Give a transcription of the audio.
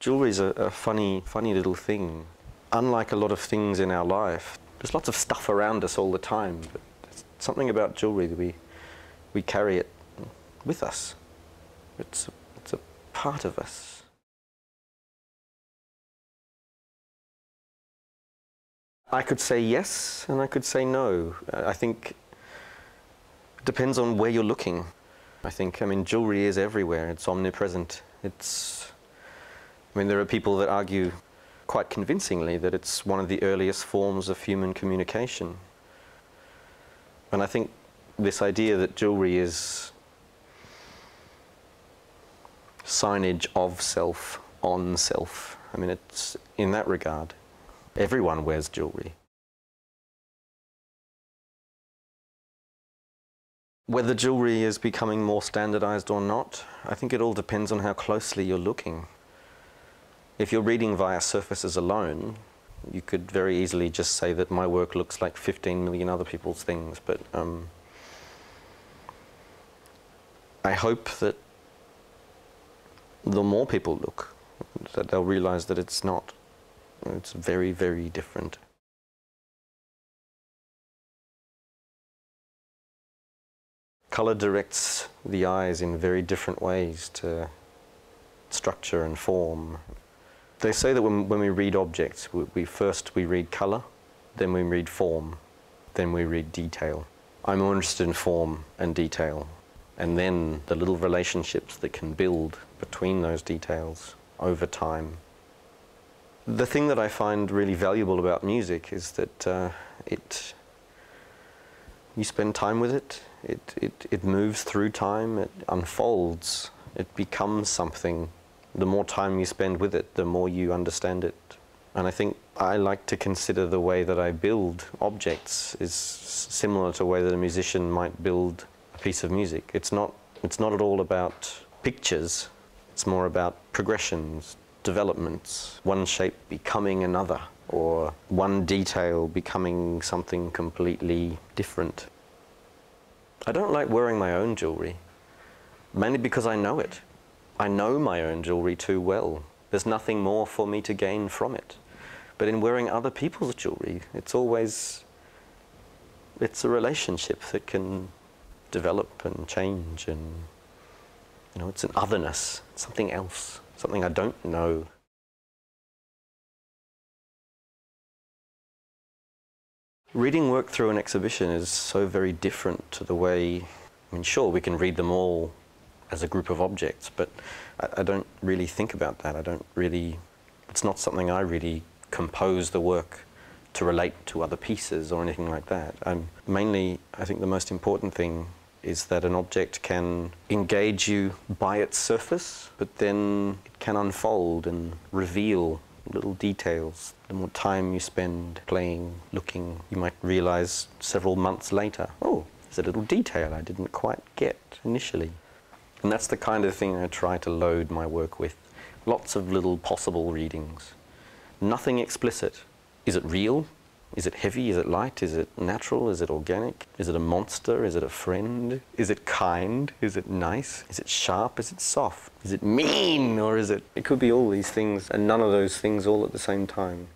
Jewelry is a funny little thing. Unlike a lot of things in our life, there's lots of stuff around us all the time, but there's something about jewelry that we carry it with us. It's a part of us. I could say yes and I could say no. I think it depends on where you're looking. I mean, jewelry is everywhere. It's omnipresent. I mean, there are people that argue quite convincingly that it's one of the earliest forms of human communication. And I think this idea that jewelry is signage of self, on self, I mean, it's in that regard. Everyone wears jewelry. Whether jewelry is becoming more standardized or not, I think it all depends on how closely you're looking. If you're reading via surfaces alone, you could very easily just say that my work looks like 15 million other people's things, but I hope that the more people look, that they'll realize that it's not. It's very, very different. Color directs the eyes in very different ways to structure and form. They say that when we read objects, first we read color, then we read form, then we read detail. I'm more interested in form and detail, and then the little relationships that can build between those details over time. The thing that I find really valuable about music is that you spend time with it, it moves through time, it unfolds, it becomes something. The more time you spend with it, the more you understand it. And I think I like to consider the way that I build objects is similar to the way that a musician might build a piece of music. It's not at all about pictures, it's more about progressions, developments, one shape becoming another, or one detail becoming something completely different. I don't like wearing my own jewelry, mainly because I know it. I know my own jewelry too well. There's nothing more for me to gain from it. But in wearing other people's jewelry, it's a relationship that can develop and change, and it's an otherness, something else, something I don't know. Reading work through an exhibition is so very different to the way, I mean, sure, we can read them all as a group of objects, but I don't really think about that. It's not something I really compose the work to relate to other pieces or anything like that. Mainly, I think the most important thing is that an object can engage you by its surface, but then it can unfold and reveal little details. The more time you spend playing, looking, you might realize several months later, oh, there's a little detail I didn't quite get initially. And that's the kind of thing I try to load my work with. Lots of little possible readings. Nothing explicit. Is it real? Is it heavy? Is it light? Is it natural? Is it organic? Is it a monster? Is it a friend? Is it kind? Is it nice? Is it sharp? Is it soft? Is it mean? Or is it... It could be all these things and none of those things all at the same time.